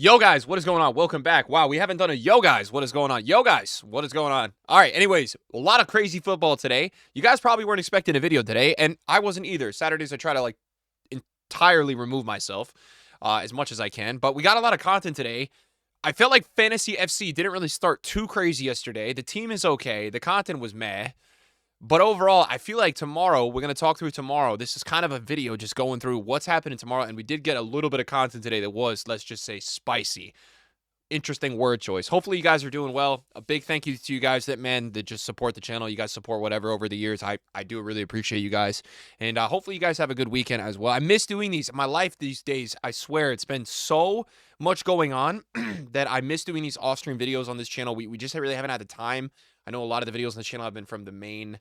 Yo, guys, what is going on? Welcome back. Wow, we haven't done a yo, guys, what is going on? Yo, guys, what is going on? All right, anyways, a lot of crazy football today. You guys probably weren't expecting a video today, and I wasn't either. Saturdays, I try to, entirely remove myself as much as I can, but we got a lot of content today. I felt like Fantasy FC didn't really start too crazy yesterday. The team is okay. The content was meh. But overall, I feel like tomorrow, we're going to talk through tomorrow. This is kind of a video just going through what's happening tomorrow. And we did get a little bit of content today that was, let's just say, spicy. Interesting word choice. Hopefully you guys are doing well. A big thank you to you guys that just support the channel. You guys support whatever over the years. I do really appreciate you guys. And hopefully you guys have a good weekend as well. I miss doing these. My life these days, I swear, it's been so much going on that I miss doing these off-stream videos on this channel. We just really haven't had the time. I know a lot of the videos on the channel have been from the main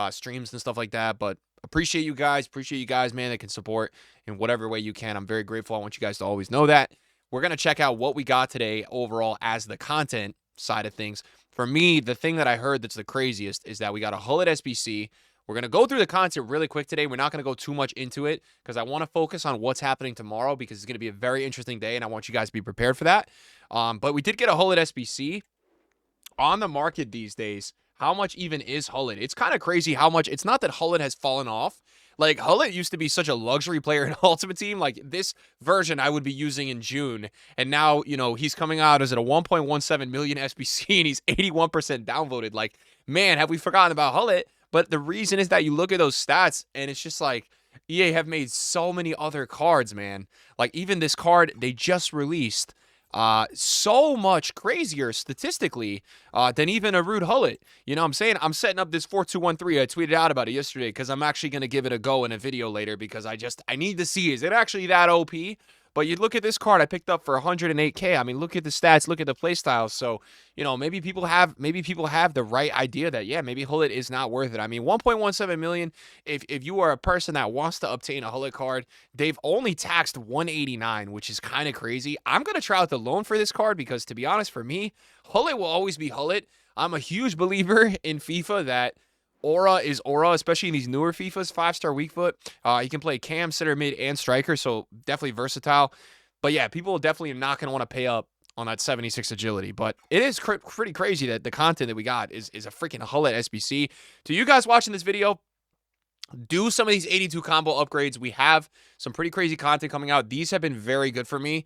streams and stuff like that, but appreciate you guys, man, that can support in whatever way you can. I'm very grateful. I want you guys to always know that. We're going to check out what we got today overall as the content side of things. For me, the thing that I heard that's the craziest is that we got a Gullit SBC. We're going to go through the content really quick today. We're not going to go too much into it because I want to focus on what's happening tomorrow because it's going to be a very interesting day, and I want you guys to be prepared for that. But we did get a Gullit SBC on the market these days. How much even is Gullit? It's kind of crazy how much. It's not that Gullit has fallen off. Like, Gullit used to be such a luxury player in Ultimate Team. Like, this version I would be using in June. And now, you know, he's coming out as at a 1.17 million SBC, and he's 81% downvoted. Like, man, have we forgotten about Gullit? But the reason is that you look at those stats, and it's just like, EA have made so many other cards, man. Like, even this card they just released, so much crazier statistically than even a Ruud Gullit. You know what I'm saying? I'm setting up this 4213. I tweeted out about it yesterday because I'm actually going to give it a go in a video later because I need to see, is it actually that OP? But you look at this card I picked up for 108K. I mean, look at the stats, look at the play styles. So, you know, maybe people have the right idea that, yeah, maybe Gullit is not worth it. I mean, 1.17 million, if you are a person that wants to obtain a Gullit card, they've only taxed 189, which is kind of crazy. I'm going to try out the loan for this card because, to be honest, for me, Gullit will always be Gullit. I'm a huge believer in FIFA that Aura is Aura, especially in these newer FIFAs. 5-star weak foot. You can play cam, center, mid, and striker, so definitely versatile. But yeah, people definitely are not going to want to pay up on that 76 agility. But it is pretty crazy that the content that we got is a freaking Gullit SBC. To you guys watching this video, do some of these 82 combo upgrades. We have some pretty crazy content coming out. These have been very good for me,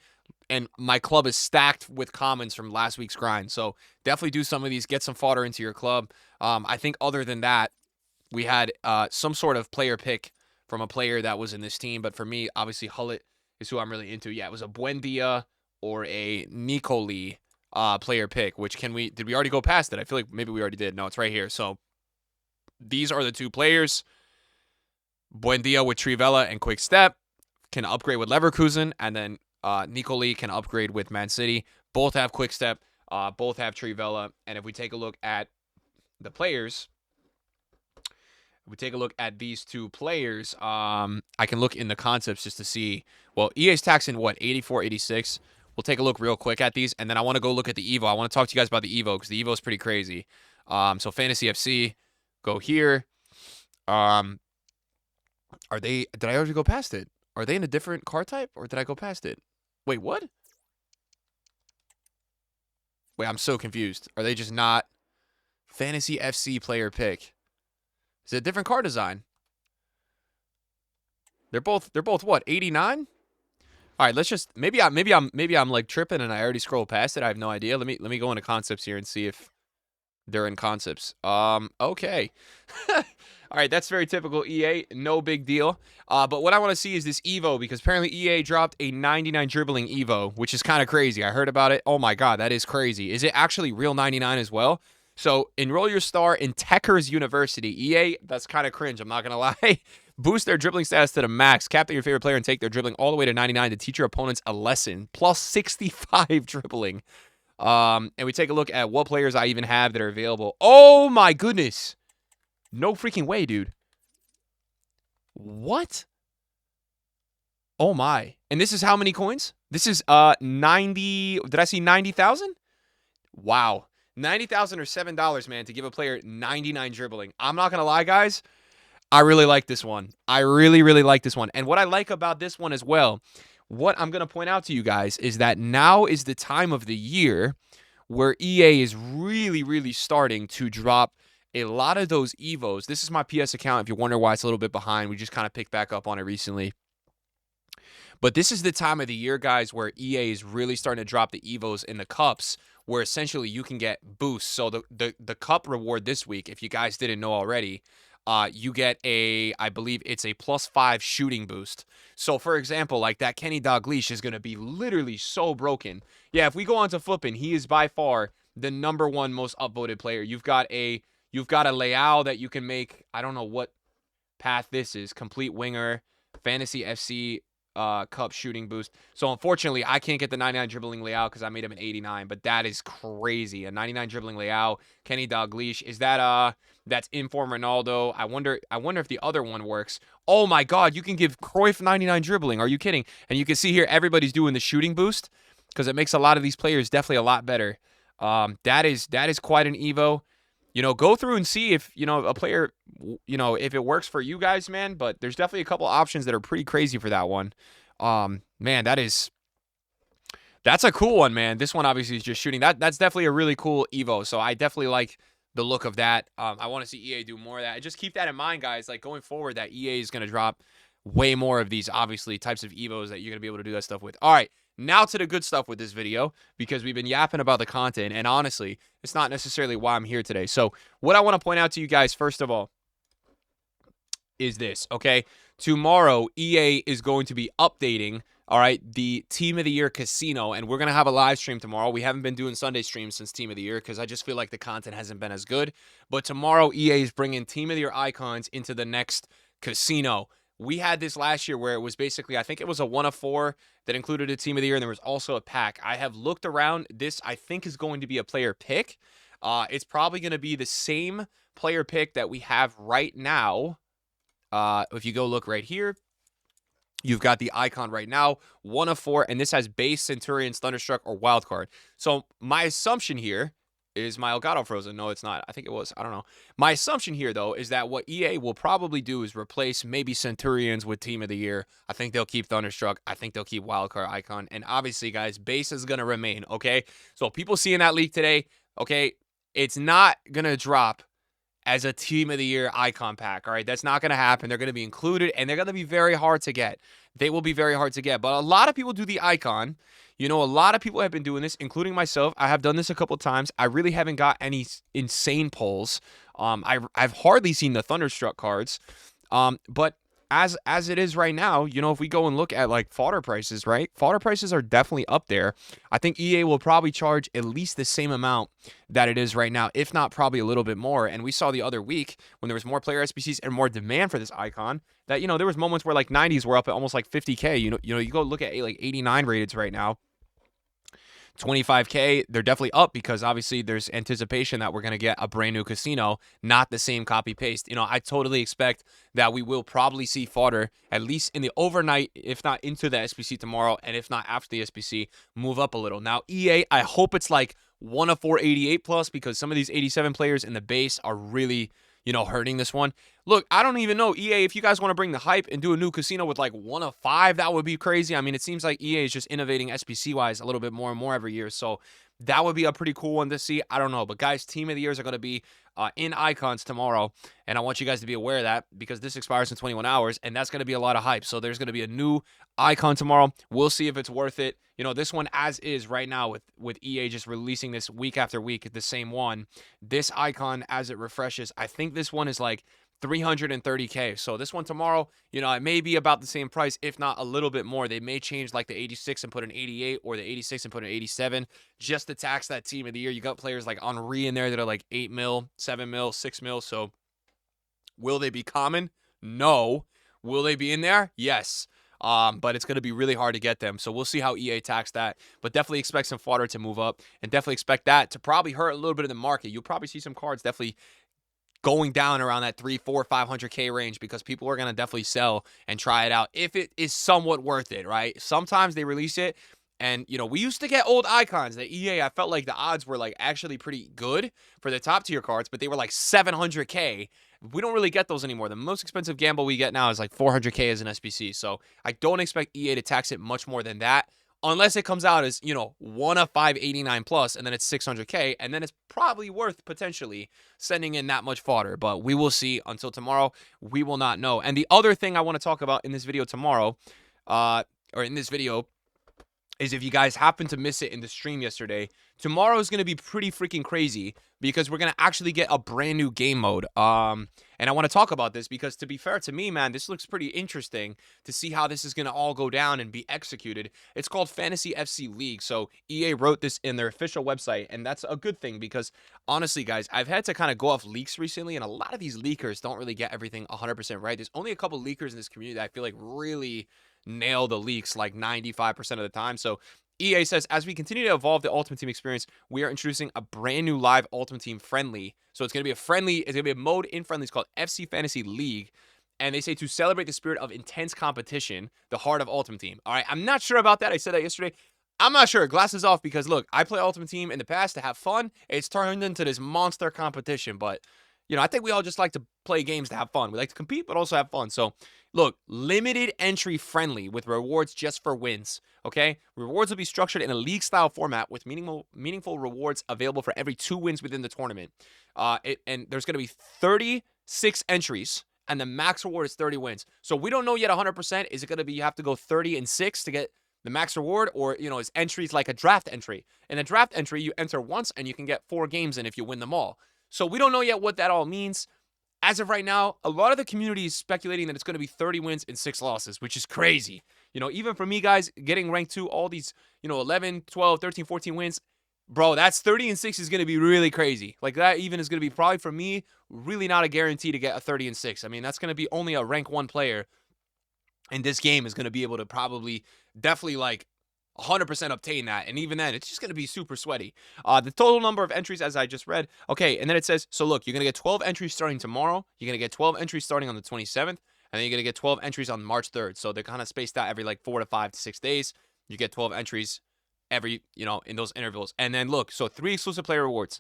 and my club is stacked with commons from last week's grind. So definitely do some of these. Get some fodder into your club. I think other than that, we had some sort of player pick from a player that was in this team. But for me, obviously, Gullit is who I'm really into. Yeah, it was a Buendia or a Nicoli player pick. Which did we already go past it? I feel like maybe we already did. No, it's right here. So these are the two players. Buendia with Trivela and Quick Step can upgrade with Leverkusen, and then Nicoli can upgrade with Man City. Both have Quick Step, both have Trivela, and if we take a look at the players, if we take a look at these two players, I can look in the concepts just to see. Well, EA's taxing what, 84, 86. We'll take a look real quick at these, and then I want to go look at the Evo. I want to talk to you guys about the Evo because the Evo is pretty crazy. So Fantasy FC, go here. Did I already go past it? Are they in a different card type, or did I go past it? Wait, what? Wait, I'm so confused. Are they just not Fantasy FC player pick? Is it a different card design? They're both what, 89? All right, let's just maybe I'm like tripping and I already scrolled past it. I have no idea. Let me go into concepts here and see if they're in concepts. Okay. All right, that's very typical EA. No big deal. But what I want to see is this Evo, because apparently EA dropped a 99 dribbling Evo, which is kind of crazy. I heard about it. Oh my God, that is crazy. Is it actually real 99 as well? So enroll your star in Techers University. EA, that's kind of cringe. I'm not going to lie. Boost their dribbling status to the max. Captain your favorite player and take their dribbling all the way to 99 to teach your opponents a lesson. Plus 65 dribbling. And we take a look at what players I even have that are available. Oh my goodness. No freaking way, dude. What? Oh my. And this is how many coins? This is 90. Did I see 90,000? Wow. 90,000 or $7, man, to give a player 99 dribbling. I'm not going to lie, guys. I really like this one. I really, really like this one. And what I like about this one as well, what I'm going to point out to you guys is that now is the time of the year where EA is really, really starting to drop a lot of those Evos. This is my PS account. If you wonder why it's a little bit behind, we just kind of picked back up on it recently. But this is the time of the year, guys, where EA is really starting to drop the Evos in the cups, where essentially you can get boosts. So the cup reward this week, if you guys didn't know already, you get I believe it's a +5 shooting boost. So, for example, like that Kenny Dalglish is going to be literally so broken. Yeah, if we go on to flipping, he is by far the #1 most upvoted player. You've got a Leao that you can make. I don't know what path this is. Complete winger, fantasy FC cup shooting boost. So unfortunately, I can't get the 99 dribbling Leao because I made him an 89, but that is crazy. A 99 dribbling Leao, Kenny Dalglish. Is that that's Inform Ronaldo? I wonder if the other one works. Oh my god, you can give Cruyff 99 dribbling. Are you kidding? And you can see here everybody's doing the shooting boost because it makes a lot of these players definitely a lot better. That is quite an Evo. Go through and see if, a player, if it works for you guys, man. But there's definitely a couple options that are pretty crazy for that one. Man, that's a cool one, man. This one obviously is just shooting. That's definitely a really cool Evo. So I definitely like the look of that. I want to see EA do more of that. Just keep that in mind, guys. Like going forward, that EA is going to drop way more of these, obviously, types of Evos that you're going to be able to do that stuff with. All right. Now to the good stuff with this video, because we've been yapping about the content, and honestly, it's not necessarily why I'm here today. So what I want to point out to you guys, first of all, is this, okay? Tomorrow, EA is going to be updating, all right, the Team of the Year Casino, and we're going to have a live stream tomorrow. We haven't been doing Sunday streams since Team of the Year because I just feel like the content hasn't been as good. But tomorrow, EA is bringing Team of the Year icons into the next casino. We had this last year where it was basically, I think it was a 1 of 4 that included a Team of the Year, and there was also a pack. I have looked around. This, I think, is going to be a player pick. It's probably going to be the same player pick that we have right now. If you go look right here, you've got the icon right now, 1 of 4, and this has base, Centurions, Thunderstruck, or Wildcard. So my assumption here is my Elgato frozen? No, it's not. I think it was. I don't know. My assumption here, though, is that what EA will probably do is replace maybe Centurions with Team of the Year. I think they'll keep Thunderstruck. I think they'll keep Wildcard icon. And obviously, guys, base is going to remain, okay? So people seeing that leak today, okay, it's not going to drop as a Team of the Year icon pack, all right? That's not going to happen. They're going to be included, and they're going to be very hard to get. They will be very hard to get. But a lot of people do the icon. A lot of people have been doing this, including myself. I have done this a couple times. I really haven't got any insane pulls. I've hardly seen the Thunderstruck cards. But as it is right now, if we go and look at like fodder prices, right? Fodder prices are definitely up there. I think EA will probably charge at least the same amount that it is right now, if not probably a little bit more. And we saw the other week when there was more player SBCs and more demand for this icon that, there was moments where like 90s were up at almost like 50K. You go look at like 89 rated right now. 25K, they're definitely up because obviously there's anticipation that we're going to get a brand new casino, not the same copy paste. I totally expect that we will probably see fodder, at least in the overnight, if not into the SBC tomorrow, and if not after the SBC, move up a little. Now, EA, I hope it's like 1 of 4 88 plus because some of these 87 players in the base are really, hurting this one. Look, I don't even know, EA, if you guys want to bring the hype and do a new casino with like 1 of 5, that would be crazy. I mean, it seems like EA is just innovating SBC-wise a little bit more and more every year. So that would be a pretty cool one to see. I don't know. But guys, Team of the Years are going to be in icons tomorrow. And I want you guys to be aware of that because this expires in 21 hours. And that's going to be a lot of hype. So there's going to be a new icon tomorrow. We'll see if it's worth it. This one as is right now with EA just releasing this week after week, the same one. This icon as it refreshes, I think this one is like 330K. So this one tomorrow, it may be about the same price, if not a little bit more. They may change like the 86 and put an 88 or the 86 and put an 87 just to tax that Team of the Year. You got players like Henry in there that are like 8 mil, 7 mil, 6 mil. So will they be common? No. Will they be in there? Yes. But it's going to be really hard to get them. So we'll see how EA tax that. But definitely expect some fodder to move up and definitely expect that to probably hurt a little bit of the market. You'll probably see some cards definitely going down around that 300, 400, 500K range because people are going to definitely sell and try it out if it is somewhat worth it, right? Sometimes they release it And, we used to get old icons. The EA, I felt like the odds were, like, actually pretty good for the top tier cards, but they were, like, 700K. We don't really get those anymore. The most expensive gamble we get now is, like, 400K as an SBC. So I don't expect EA to tax it much more than that, unless it comes out as, 1 of 589 plus, and then it's 600K, and then it's probably worth potentially sending in that much fodder. But we will see. Until tomorrow, we will not know. And the other thing I want to talk about in this video tomorrow, or in this video, is if you guys happen to miss it in the stream yesterday, tomorrow is going to be pretty freaking crazy because we're going to actually get a brand new game mode. And I want to talk about this because, to be fair to me, man, this looks pretty interesting to see how this is going to all go down and be executed. It's called Fantasy FC League. So EA wrote this in their official website, and that's a good thing because, honestly, guys, I've had to kind of go off leaks recently, and a lot of these leakers don't really get everything 100% right. There's only a couple leakers in this community that I feel like really nail the leaks like 95% of the time. So EA says, as we continue to evolve the Ultimate Team experience, we are introducing a brand new live Ultimate Team friendly. So it's going to be it's going to be a mode in friendly. It's called FC Fantasy League. And they say to celebrate the spirit of intense competition, the heart of Ultimate Team. All right, I'm not sure about that. I said that yesterday. I'm not sure. Glasses off, because look, I play Ultimate Team in the past to have fun. It's turned into this monster competition, but I think we all just like to play games to have fun. We like to compete, but also have fun. So, look, limited entry friendly with rewards just for wins, okay? Rewards will be structured in a league-style format with meaningful rewards available for every 2 wins within the tournament. And there's going to be 36 entries, and the max reward is 30 wins. So we don't know yet 100%. Is it going to be you have to go 30-6 to get the max reward, or, is entries like a draft entry? In a draft entry, you enter once, and you can get 4 games in if you win them all. So we don't know yet what that all means. As of right now, a lot of the community is speculating that it's going to be 30 wins and 6 losses, which is crazy. Even for me, guys, getting ranked 2, all these, 11, 12, 13, 14 wins, bro, that's 30-6 is going to be really crazy. Like, that even is going to be probably, for me, really not a guarantee to get a 30-6. I mean, that's going to be only a rank 1 player in this game is going to be able to definitely, like, 100% obtain that, and even then, it's just going to be super sweaty. The total number of entries, as I just read, okay, and then it says, so look, you're going to get 12 entries starting tomorrow, you're going to get 12 entries starting on the 27th, and then you're going to get 12 entries on March 3rd, so they're kind of spaced out every, like, 4 to 5 to 6 days. You get 12 entries every, in those intervals. And then, look, so 3 exclusive player rewards.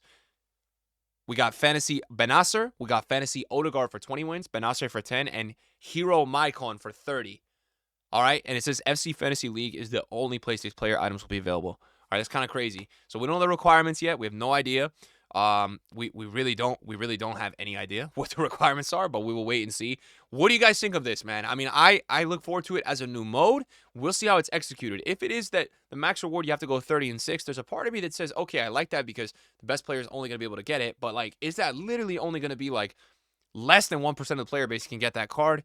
We got Fantasy Benasser, we got Fantasy Odegaard for 20 wins, Benasser for 10, and Hero Maicon for 30. All right, and it says FC Fantasy League is the only place these player items will be available. All right, that's kind of crazy. So we don't know the requirements yet. We have no idea. We really don't have any idea what the requirements are, but we will wait and see. What do you guys think of this, man? I mean, I look forward to it as a new mode. We'll see how it's executed. If it is that the max reward you have to go 30-6, there's a part of me that says, okay, I like that because the best player is only going to be able to get it. But, like, is that literally only going to be, like, less than 1% of the player base can get that card?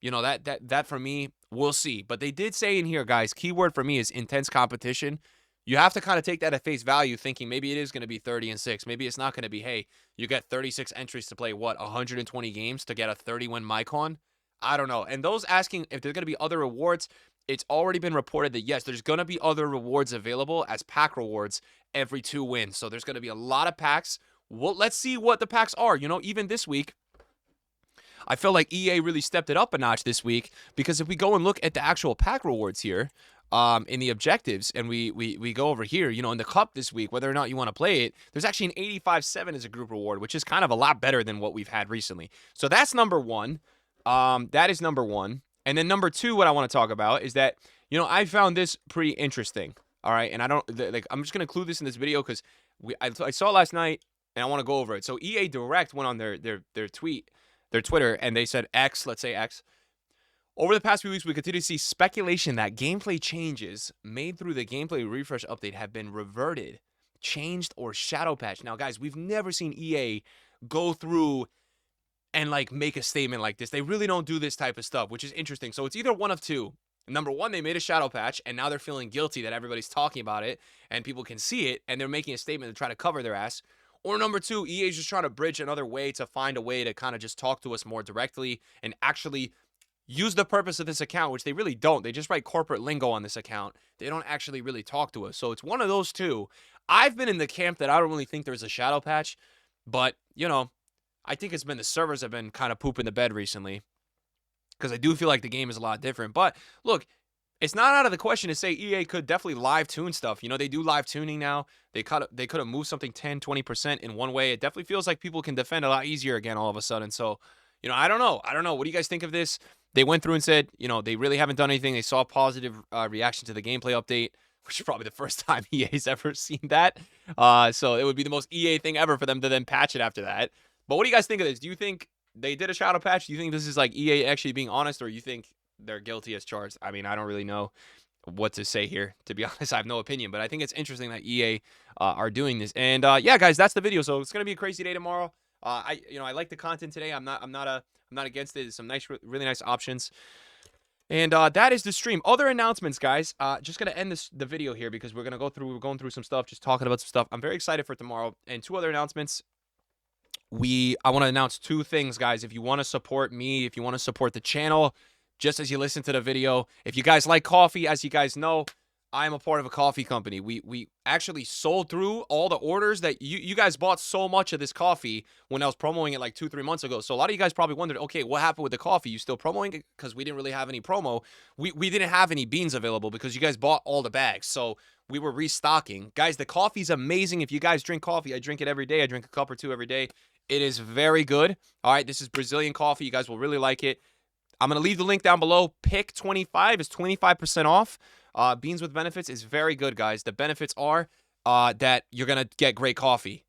That for me, we'll see. But they did say in here, guys, keyword for me is intense competition. You have to kind of take that at face value, thinking maybe it is going to be 30-6. Maybe it's not going to be, hey, you get 36 entries to play, 120 games to get a 30-win Mycon? I don't know. And those asking if there's going to be other rewards, it's already been reported that, yes, there's going to be other rewards available as pack rewards every 2 wins. So there's going to be a lot of packs. Well, let's see what the packs are. Even this week, I feel like EA really stepped it up a notch this week, because if we go and look at the actual pack rewards here, in the objectives, and we go over here, in the cup this week, whether or not you want to play it, there's actually an 85-7 as a group reward, which is kind of a lot better than what we've had recently. So that's number 1. That is number 1. And then number 2, what I want to talk about is that, I found this pretty interesting. All right, and I'm just gonna include this in this video because I saw it last night and I want to go over it. So EA Direct went on their Twitter, and they said X, let's say X. Over the past few weeks, we continue to see speculation that gameplay changes made through the gameplay refresh update have been reverted, changed, or shadow patched. Now, guys, we've never seen EA go through and, like, make a statement like this. They really don't do this type of stuff, which is interesting. So it's either one of two. Number 1, they made a shadow patch, and now they're feeling guilty that everybody's talking about it, and people can see it, and they're making a statement to try to cover their ass. Or number 2, EA is just trying to bridge another way to find a way to kind of just talk to us more directly and actually use the purpose of this account, which they really don't. They just write corporate lingo on this account. They don't actually really talk to us. So it's one of those two. I've been in the camp that I don't really think there's a shadow patch, but, I think it's been the servers have been kind of pooping the bed recently, because I do feel like the game is a lot different. But look, it's not out of the question to say EA could definitely live tune stuff. You know, they do live tuning now. They could have moved something 10, 20% in one way. It definitely feels like people can defend a lot easier again all of a sudden. So, you know, I don't know. What do you guys think of this? They went through and said, you know, they really haven't done anything. They saw a positive reaction to the gameplay update, which is probably the first time EA's ever seen that. So it would be the most EA thing ever for them to then patch it after that. But what do you guys think of this? Do you think they did a shadow patch? Do you think this is like EA actually being honest, or you think they're guilty as charged? I mean, I don't really know what to say here. To be honest, I have no opinion, but I think it's interesting that EA are doing this. And yeah, guys, that's the video. So it's gonna be a crazy day tomorrow. I like the content today. I'm not against it. There's some nice, really nice options. And that is the stream. Other announcements, guys. Just gonna end the video here because we're going through some stuff, just talking about some stuff. I'm very excited for tomorrow. And 2 other announcements. I want to announce 2 things, guys. If you want to support me, if you want to support the channel, just as you listen to the video, if you guys like coffee, as you guys know, I'm a part of a coffee company. We actually sold through all the orders that you guys bought so much of this coffee when I was promoting it like 2-3 months ago. So a lot of you guys probably wondered, okay, what happened with the coffee? You still promoting it? Because we didn't really have any promo. We didn't have any beans available because you guys bought all the bags. So we were restocking. Guys, the coffee's amazing. If you guys drink coffee, I drink it every day. I drink a cup or 2 every day. It is very good. All right, this is Brazilian coffee. You guys will really like it. I'm going to leave the link down below. Pick 25 is 25% off. Beans with benefits is very good, guys. The benefits are that you're going to get great coffee.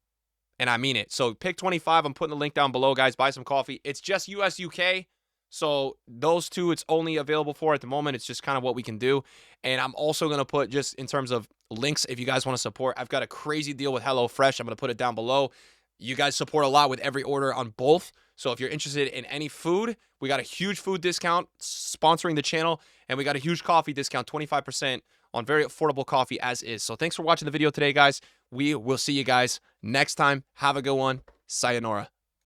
And I mean it. So pick 25. I'm putting the link down below, guys. Buy some coffee. It's just US, UK. So those 2 it's only available for at the moment. It's just kind of what we can do. And I'm also going to put, just in terms of links, if you guys want to support, I've got a crazy deal with HelloFresh. I'm going to put it down below. You guys support a lot with every order on both. So if you're interested in any food, we got a huge food discount sponsoring the channel. And we got a huge coffee discount, 25% on very affordable coffee as is. So thanks for watching the video today, guys. We will see you guys next time. Have a good one. Sayonara.